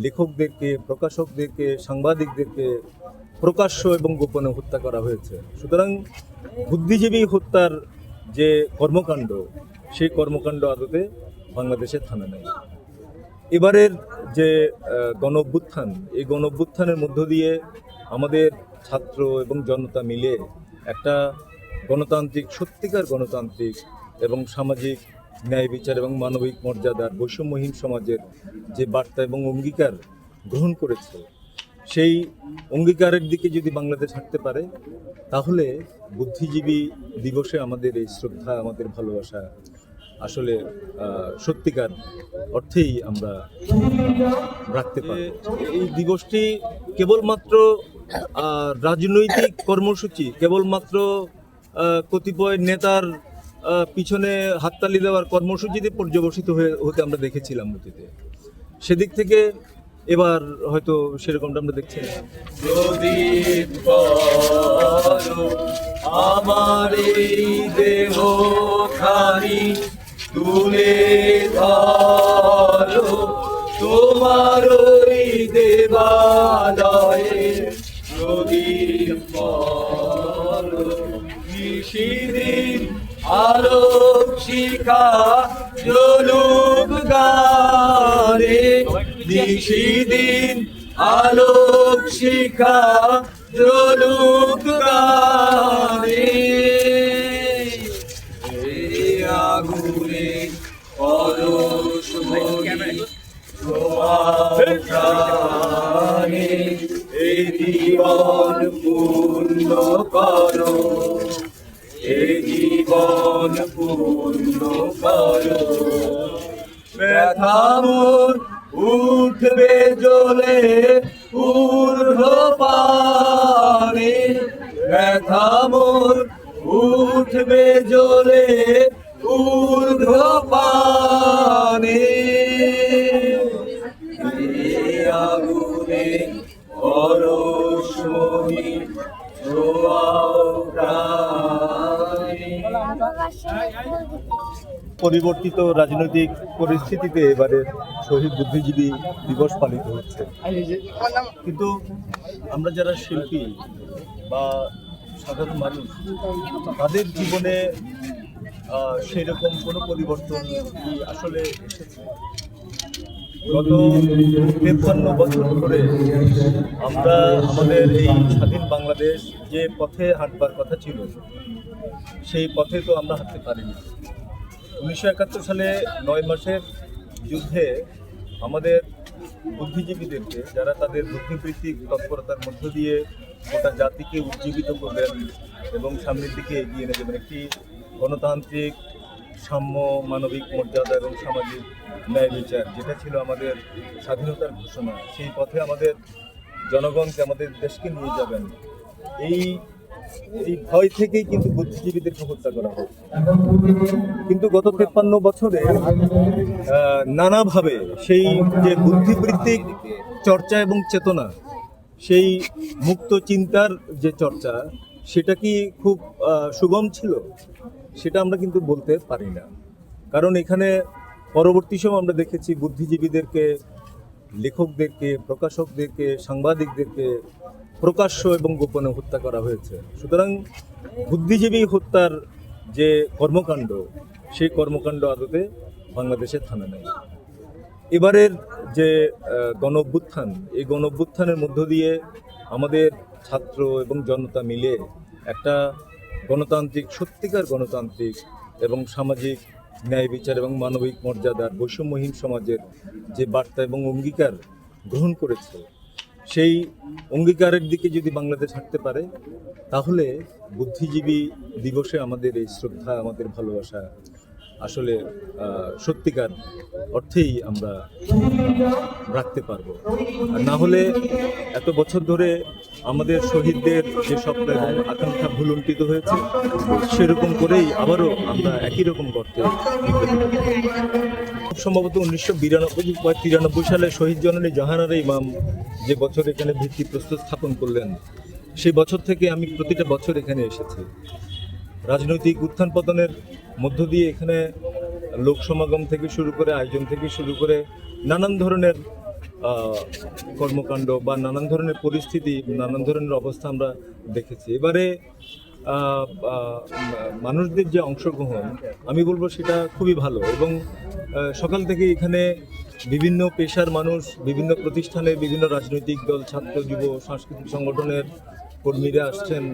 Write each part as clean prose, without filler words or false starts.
লেখকদেরকে, প্রকাশকদেরকে, সাংবাদিকদেরকে প্রকাশ্য এবং গোপনে হত্যা করা হয়েছে। সুতরাং বুদ্ধিজীবী হত্যার যে কর্মকাণ্ড, সেই কর্মকাণ্ড আদতে বাংলাদেশে থামে নাই। এবারের যে গণ অভ্যুত্থান, এই গণ অভ্যুত্থানের মধ্য দিয়ে আমাদের ছাত্র এবং জনতা মিলে একটা গণতান্ত্রিক, সত্যিকার গণতান্ত্রিক এবং সামাজিক ন্যায় বিচার এবং মানবিক মর্যাদার বৈষম্যহীন সমাজের যে বার্তা এবং অঙ্গীকার গ্রহণ করেছে, সেই অঙ্গীকারের দিকে যদি বাংলাদেশ হাঁটতে পারে, তাহলে বুদ্ধিজীবী দিবসে আমাদের এই শ্রদ্ধা, আমাদের ভালোবাসা আসলে সত্যিকার অর্থেই আমরা রাখতে পারি। এই দিবসটি কেবলমাত্র রাজনৈতিক কর্মসূচি, কেবলমাত্র কতিপয় নেতার পিছনে হাততালি দেওয়ার কর্মসূচিতে পর্যবসিত হতে আমরা দেখেছিলাম অতীতে। সেদিক থেকে এবার হয়তো সেরকমটা আমরা দেখছি না। আমার এই দেহ খানি তুলে ধরো, তোমার ওই দেবালয়ে প্রদীপ করো। নিশিদিন আলোক শিখা জ্বলুক গানে, নিশিদিন আলোক শিখা জ্বলুক গানে। এই আগুনে পরশমণি তোমার প্রাণে, এই জীবন পূর্ণ করো, এই জীবন পূর্ণ করো। ব্যথা মোর উঠবে জ্বলে ঊর্ধ্ব পানে, ব্যথা মোর উঠবে জ্বলে ঊর্ধ্ব পানে। এই আগুনে পরশমণি ছোঁয়াও প্রাণে। পরিবর্তিত রাজনৈতিক পরিস্থিতিতে এবারে শহীদ বুদ্ধিজীবী দিবস পালিত হচ্ছে, কিন্তু আমরা যারা শিল্পী বা সাধারণ মানুষ, তাদের জীবনে সেই রকম কোনো পরিবর্তন কি আসলে এসেছে? গত 53 বছর ধরে আমরা আমাদের এই স্বাধীন বাংলাদেশ যে পথে হাঁটবার কথা ছিল, সেই পথে তো আমরা হাঁটতে পারিনি। 1971 সালে 9 মাসের যুদ্ধে আমাদের বুদ্ধিজীবীদেরকে, যারা তাদের বুদ্ধিবৃত্তিক তৎপরতার মধ্য দিয়ে গোটা জাতিকে উজ্জীবিত করবেন এবং সামনের দিকে এগিয়ে নিয়ে যাবেন একটি গণতান্ত্রিক, সাম্য, মানবিক মর্যাদা এবং সামাজিক ন্যায় বিচার, যেটা ছিল আমাদের স্বাধীনতার ঘোষণা, সেই পথে আমাদের জনগণকে, আমাদের দেশকে নিয়ে যাবেন, এই ভয় থেকেই কিন্তু বুদ্ধিজীবীদেরকে হত্যা করা হয়। কিন্তু গত 53 বছরে নানাভাবে সেই যে বুদ্ধিবৃত্তিক চর্চা এবং চেতনা, সেই মুক্ত চিন্তার যে চর্চা, সেটা কি খুব সুগম ছিল? সেটা আমরা কিন্তু বলতে পারি না। কারণ এখানে পরবর্তী সময় আমরা দেখেছি বুদ্ধিজীবীদেরকে, লেখকদেরকে, প্রকাশকদেরকে, সাংবাদিকদেরকে প্রকাশ্য এবং গোপনে হত্যা করা হয়েছে। সুতরাং বুদ্ধিজীবী হত্যার যে কর্মকাণ্ড, সেই কর্মকাণ্ড আদতে বাংলাদেশে থামে নাই। এবারের যে গণ অভ্যুত্থান, এই গণ অভ্যুত্থানের মধ্য দিয়ে আমাদের ছাত্র এবং জনতা মিলে একটা গণতান্ত্রিক, সত্যিকার গণতান্ত্রিক এবং সামাজিক ন্যায় বিচার এবং মানবিক মর্যাদার বৈষম্যহীন সমাজের যে বার্তা এবং অঙ্গীকার গ্রহণ করেছে, সেই অঙ্গীকারের দিকে যদি বাংলাদেশ হাঁটতে পারে, তাহলে বুদ্ধিজীবী দিবসে আমাদের এই শ্রদ্ধা, আমাদের ভালোবাসা আসলে সত্যিকার অর্থেই আমরা রাখতে পারবো। আর না হলে এত বছর ধরে আমাদের শহীদদের যে স্বপ্ন এবং আকাঙ্ক্ষা ভুলুণ্ঠিত হয়েছে, সেরকম করেই আবারও আমরা একই রকম করতে খুব সম্ভবত 1992 সালে শহীদ জননী জাহানারা ইমাম যে বছর এখানে ভিত্তিপ্রস্তর স্থাপন করলেন, সেই বছর থেকে আমি প্রতিটা বছর এখানে এসেছি। রাজনৈতিক উত্থান পতনের মধ্য দিয়ে এখানে লোক সমাগম থেকে শুরু করে, আয়োজন থেকে শুরু করে নানান ধরনের কর্মকাণ্ড বা নানান ধরনের পরিস্থিতি, নানান ধরনের অবস্থা আমরা দেখেছি। এবারে মানুষদের যে অংশগ্রহণ, আমি বলবো সেটা খুবই ভালো। এবং সকাল থেকে এখানে বিভিন্ন পেশার মানুষ, বিভিন্ন প্রতিষ্ঠানে, বিভিন্ন রাজনৈতিক দল, ছাত্র, যুব, সাংস্কৃতিক সংগঠনের কর্মীরা আসছেন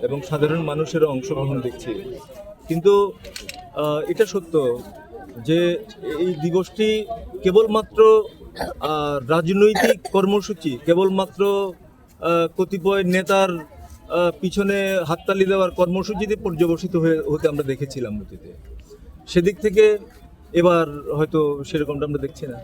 এবং সাধারণ মানুষেরও অংশগ্রহণ দেখছি। কিন্তু এটা সত্য যে এই দিবসটি কেবলমাত্র রাজনৈতিক কর্মসূচি, কেবলমাত্র কতিপয় নেতার পিছনে হাততালি দেওয়ার কর্মসূচিতে পর্যবসিত হতে আমরা দেখেছিলাম অতীতে। সেদিক থেকে এবার হয়তো সেরকমটা আমরা দেখছি না।